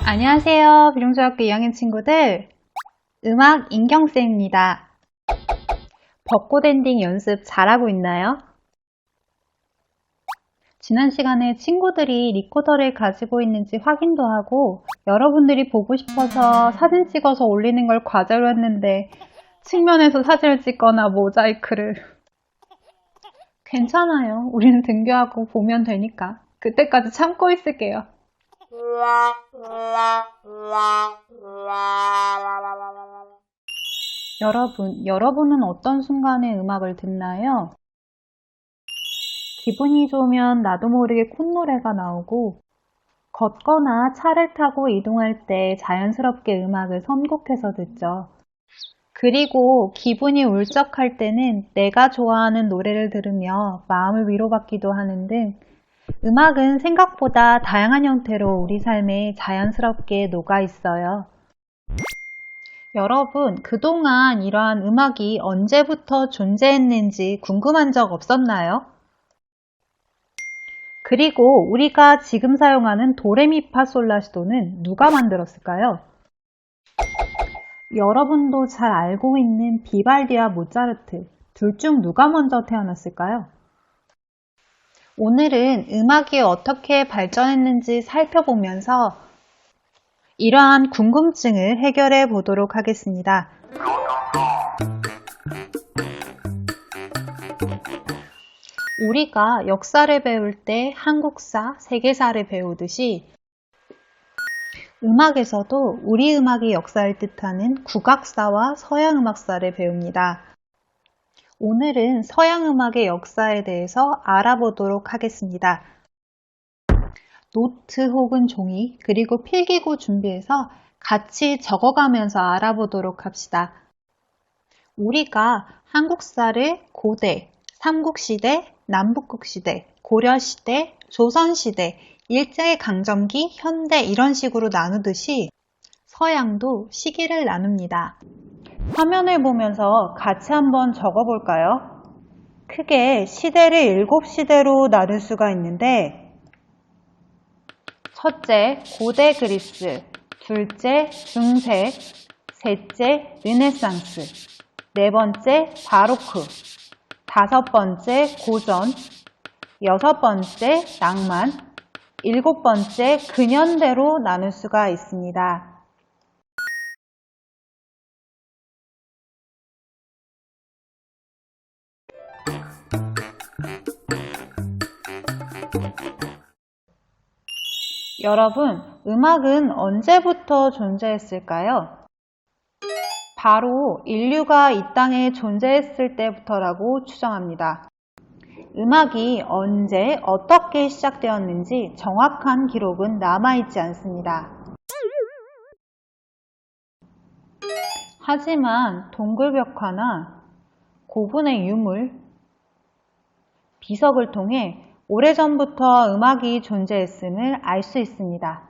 안녕하세요. 비룡중학교 2학년 친구들. 음악 인경쌤입니다. 벚꽃 엔딩 연습 잘하고 있나요? 지난 시간에 친구들이 리코더를 가지고 있는지 확인도 하고 여러분들이 보고 싶어서 사진 찍어서 올리는 걸 과제로 했는데 측면에서 사진을 찍거나 모자이크를. 괜찮아요. 우리는 등교하고 보면 되니까. 그때까지 참고 있을게요. 여러분은 어떤 순간에 음악을 듣나요? 기분이 좋으면 나도 모르게 콧노래가 나오고, 걷거나 차를 타고 이동할 때 자연스럽게 음악을 선곡해서 듣죠. 그리고 기분이 울적할 때는 내가 좋아하는 노래를 들으며 마음을 위로받기도 하는 등 음악은 생각보다 다양한 형태로 우리 삶에 자연스럽게 녹아 있어요. 여러분, 그동안 이러한 음악이 언제부터 존재했는지 궁금한 적 없었나요? 그리고 우리가 지금 사용하는 도레미파솔라시도는 누가 만들었을까요? 여러분도 잘 알고 있는 비발디와 모차르트, 둘 중 누가 먼저 태어났을까요? 오늘은 음악이 어떻게 발전했는지 살펴보면서 이러한 궁금증을 해결해 보도록 하겠습니다. 우리가 역사를 배울 때 한국사, 세계사를 배우듯이 음악에서도 우리 음악의 역사를 뜻하는 국악사와 서양음악사를 배웁니다. 오늘은 서양음악의 역사에 대해서 알아보도록 하겠습니다. 노트 혹은 종이 그리고 필기구 준비해서 같이 적어가면서 알아보도록 합시다. 우리가 한국사를 고대, 삼국시대, 남북국시대, 고려시대, 조선시대, 일제강점기, 현대 이런 식으로 나누듯이 서양도 시기를 나눕니다. 화면을 보면서 같이 한번 적어볼까요? 크게 시대를 7시대로 나눌 수가 있는데 첫째, 고대 그리스, 둘째, 중세, 셋째, 르네상스, 네 번째, 바로크, 다섯 번째, 고전, 여섯 번째, 낭만, 일곱 번째, 근현대로 나눌 수가 있습니다. 여러분, 음악은 언제부터 존재했을까요? 바로 인류가 이 땅에 존재했을 때부터라고 추정합니다. 음악이 언제, 어떻게 시작되었는지 정확한 기록은 남아있지 않습니다. 하지만 동굴벽화나 고분의 유물, 비석을 통해 오래전부터 음악이 존재했음을 알 수 있습니다.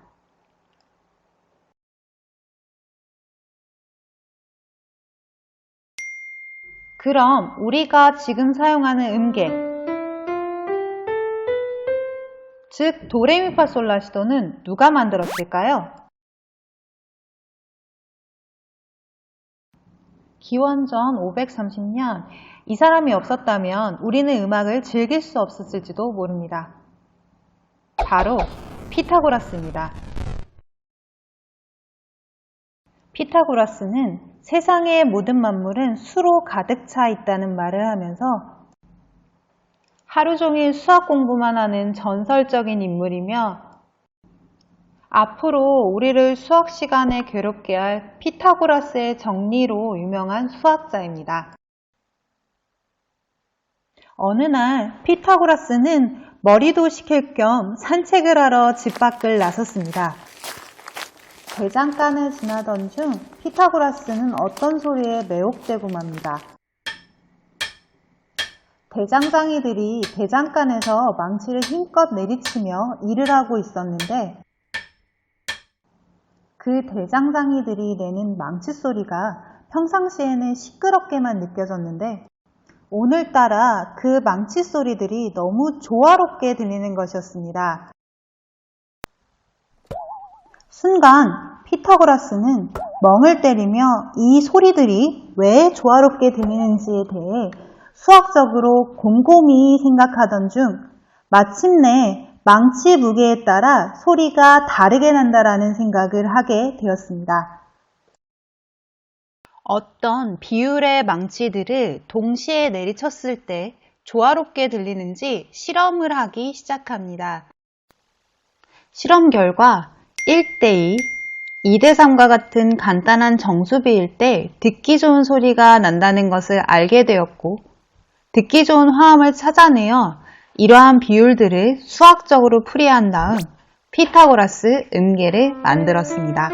그럼 우리가 지금 사용하는 음계, 즉 도레미파솔라시도는 누가 만들었을까요? 기원전 530년 이 사람이 없었다면 우리는 음악을 즐길 수 없었을지도 모릅니다. 바로 피타고라스입니다. 피타고라스는 세상의 모든 만물은 수로 가득 차 있다는 말을 하면서 하루 종일 수학 공부만 하는 전설적인 인물이며 앞으로 우리를 수학 시간에 괴롭게 할 피타고라스의 정리로 유명한 수학자입니다. 어느 날 피타고라스는 머리도 식힐 겸 산책을 하러 집 밖을 나섰습니다. 대장간을 지나던 중 피타고라스는 어떤 소리에 매혹되고 맙니다. 대장장이들이 대장간에서 망치를 힘껏 내리치며 일을 하고 있었는데 그 대장장이들이 내는 망치 소리가 평상시에는 시끄럽게만 느껴졌는데 오늘따라 그 망치 소리들이 너무 조화롭게 들리는 것이었습니다. 순간 피타고라스는 멍을 때리며 이 소리들이 왜 조화롭게 들리는지에 대해 수학적으로 곰곰이 생각하던 중 마침내 망치 무게에 따라 소리가 다르게 난다라는 생각을 하게 되었습니다. 어떤 비율의 망치들을 동시에 내리쳤을 때 조화롭게 들리는지 실험을 하기 시작합니다. 실험 결과 1대2, 2대3과 같은 간단한 정수비일 때 듣기 좋은 소리가 난다는 것을 알게 되었고, 듣기 좋은 화음을 찾아내어 이러한 비율들을 수학적으로 풀이한 다음 피타고라스 음계를 만들었습니다.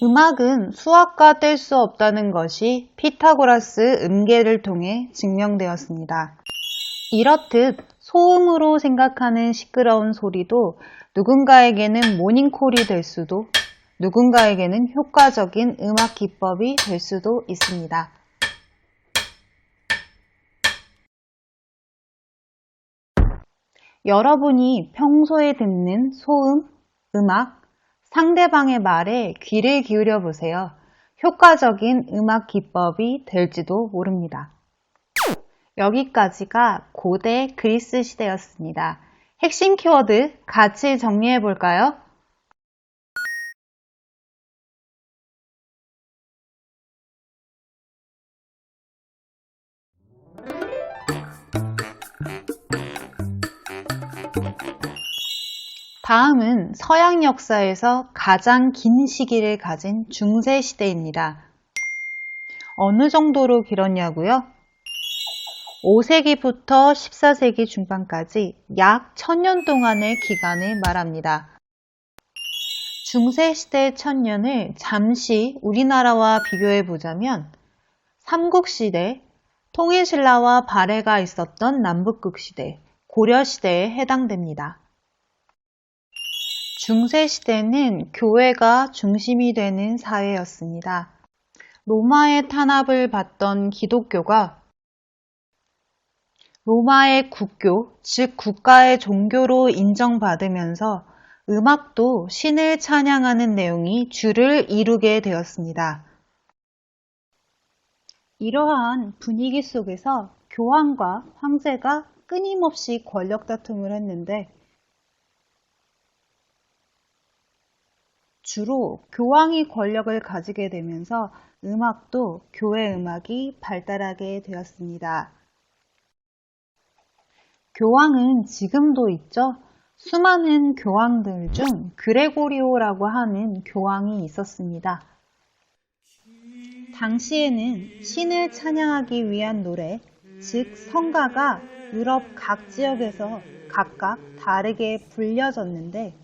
음악은 수학과 뗄 수 없다는 것이 피타고라스 음계를 통해 증명되었습니다. 이렇듯 소음으로 생각하는 시끄러운 소리도 누군가에게는 모닝콜이 될 수도, 누군가에게는 효과적인 음악 기법이 될 수도 있습니다. 여러분이 평소에 듣는 소음, 음악, 상대방의 말에 귀를 기울여 보세요. 효과적인 음악 기법이 될지도 모릅니다. 여기까지가 고대 그리스 시대였습니다. 핵심 키워드 같이 정리해 볼까요? 다음은 서양 역사에서 가장 긴 시기를 가진 중세시대입니다. 어느 정도로 길었냐고요? 5세기부터 14세기 중반까지 약 1000년 동안의 기간을 말합니다. 중세시대 1000년을 잠시 우리나라와 비교해 보자면 삼국시대, 통일신라와 발해가 있었던 남북국시대, 고려시대에 해당됩니다. 중세시대는 교회가 중심이 되는 사회였습니다. 로마의 탄압을 받던 기독교가 로마의 국교, 즉 국가의 종교로 인정받으면서 음악도 신을 찬양하는 내용이 주를 이루게 되었습니다. 이러한 분위기 속에서 교황과 황제가 끊임없이 권력 다툼을 했는데 주로 교황이 권력을 가지게 되면서 음악도 교회 음악이 발달하게 되었습니다. 교황은 지금도 있죠. 수많은 교황들 중 그레고리오라고 하는 교황이 있었습니다. 당시에는 신을 찬양하기 위한 노래, 즉 성가가 유럽 각 지역에서 각각 다르게 불려졌는데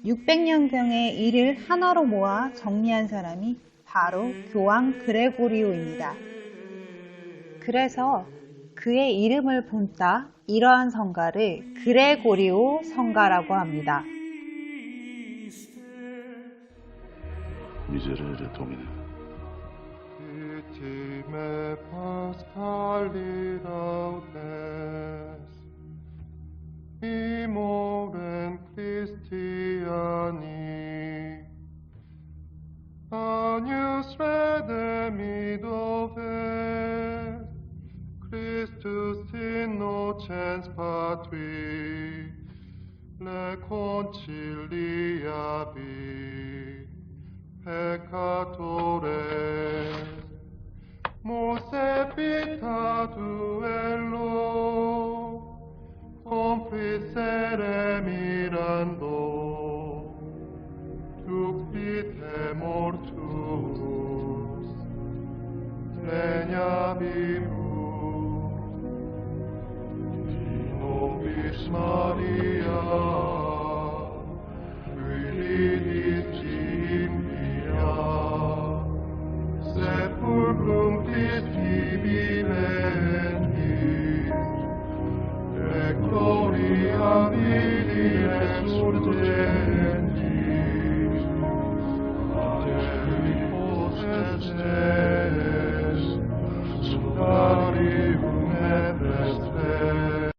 600년경에 이를 하나로 모아 정리한 사람이 바로 교황 그레고리오입니다. 그래서 그의 이름을 본따 이러한 성가를 그레고리오 성가라고 합니다. Miserere Domine. Ultime Pascali laudes, imorem Christiani, Agnus redemido est, Christus innocens patri, le conciliabit, peccatores, Mose pictatu ello, confisere mirando, ductite mortus, regnabimus, in nobis Maria, Filii Cimbia, sepulcrum Christi viventis, et gloria Filii resurgentis, Angeli potestes, sudarium et vestes.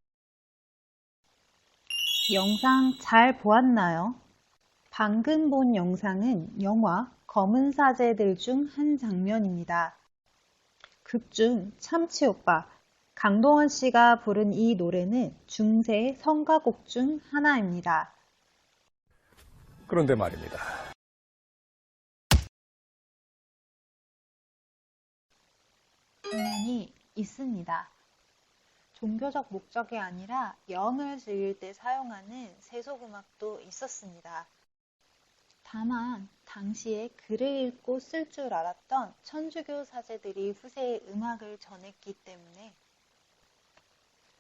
영상 잘 보았나요? 방금 본 영상은 영화 검은 사제들 중 한 장면입니다. 극 중 참치오빠, 강동원 씨가 부른 이 노래는 중세 성가곡 중 하나입니다. 그런데 말입니다. 당연히 있습니다. 종교적 목적이 아니라 영을 즐길 때 사용하는 세속음악도 있었습니다. 다만 당시에 글을 읽고 쓸 줄 알았던 천주교 사제들이 후세에 음악을 전했기 때문에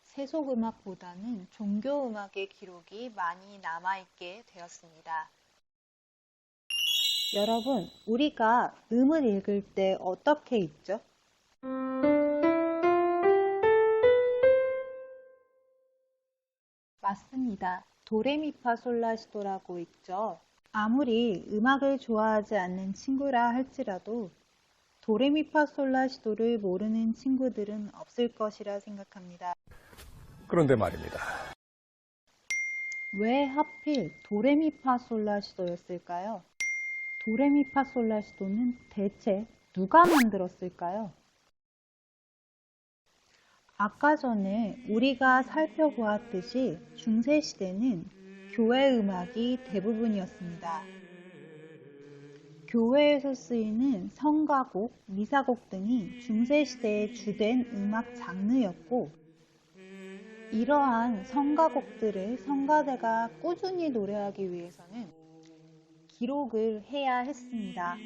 세속음악보다는 종교음악의 기록이 많이 남아있게 되었습니다. 여러분, 우리가 음을 읽을 때 어떻게 읽죠? 맞습니다. 도레미파솔라시도라고 읽죠. 아무리 음악을 좋아하지 않는 친구라 할지라도 도레미파솔라시도를 모르는 친구들은 없을 것이라 생각합니다. 그런데 말입니다. 왜 하필 도레미파솔라시도였을까요? 도레미파솔라시도는 대체 누가 만들었을까요? 아까 전에 우리가 살펴보았듯이 중세시대는 교회 음악이 대부분이었습니다. 교회에서 쓰이는 성가곡, 미사곡 등이 중세시대의 주된 음악 장르였고, 이러한 성가곡들을 성가대가 꾸준히 노래하기 위해서는 기록을 해야 했습니다.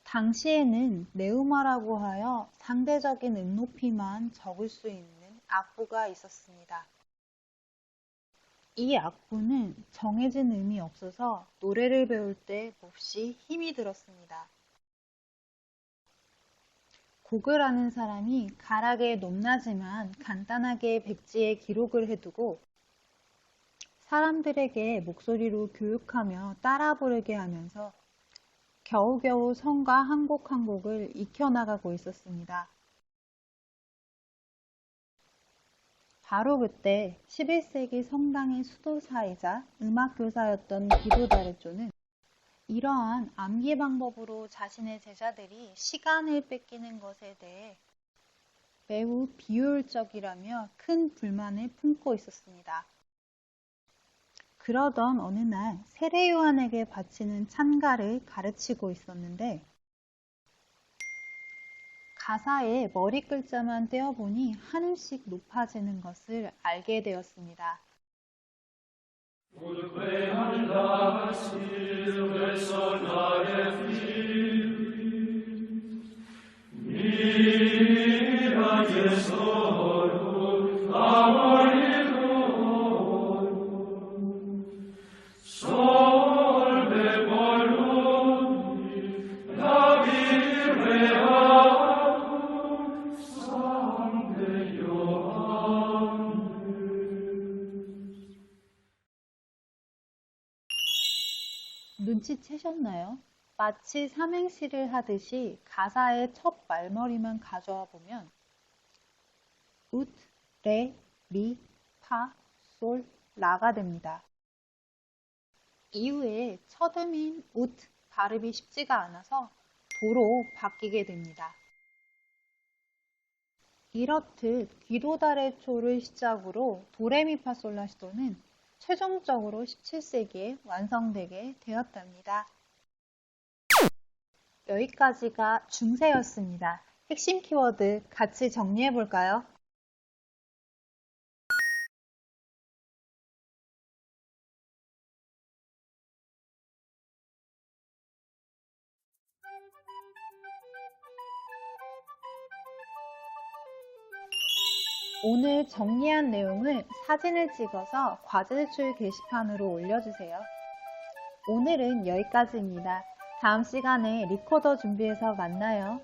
당시에는 네우마라고 하여 상대적인 음높이만 적을 수 있는 악보가 있었습니다. 이 악보는 정해진 음이 없어서 노래를 배울 때 몹시 힘이 들었습니다. 곡을 아는 사람이 가락에 높낮이만 간단하게 백지에 기록을 해두고 사람들에게 목소리로 교육하며 따라 부르게 하면서 겨우겨우 성가 한 곡 한 곡을 익혀나가고 있었습니다. 바로 그때 11세기 성당의 수도사이자 음악교사였던 기도다르조는 이러한 암기 방법으로 자신의 제자들이 시간을 뺏기는 것에 대해 매우 비효율적이라며 큰 불만을 품고 있었습니다. 그러던 어느 날 세례 요한에게 바치는 찬가를 가르치고 있었는데 가사의 머리 글자만 떼어보니 한음씩 높아지는 것을 알게 되었습니다. 눈치채셨나요? 마치 삼행시를 하듯이 가사의 첫 말머리만 가져와 보면 웃, 레, 미, 파, 솔, 라가 됩니다. 이후에 첫 음인 웃 발음이 쉽지가 않아서 도로 바뀌게 됩니다. 이렇듯 기도다레초를 시작으로 도레미파솔라시도는 최종적으로 17세기에 완성되게 되었답니다. 여기까지가 중세였습니다. 핵심 키워드 같이 정리해 볼까요? 오늘 정리한 내용을 사진을 찍어서 과제제출 게시판으로 올려주세요. 오늘은 여기까지입니다. 다음 시간에 리코더 준비해서 만나요.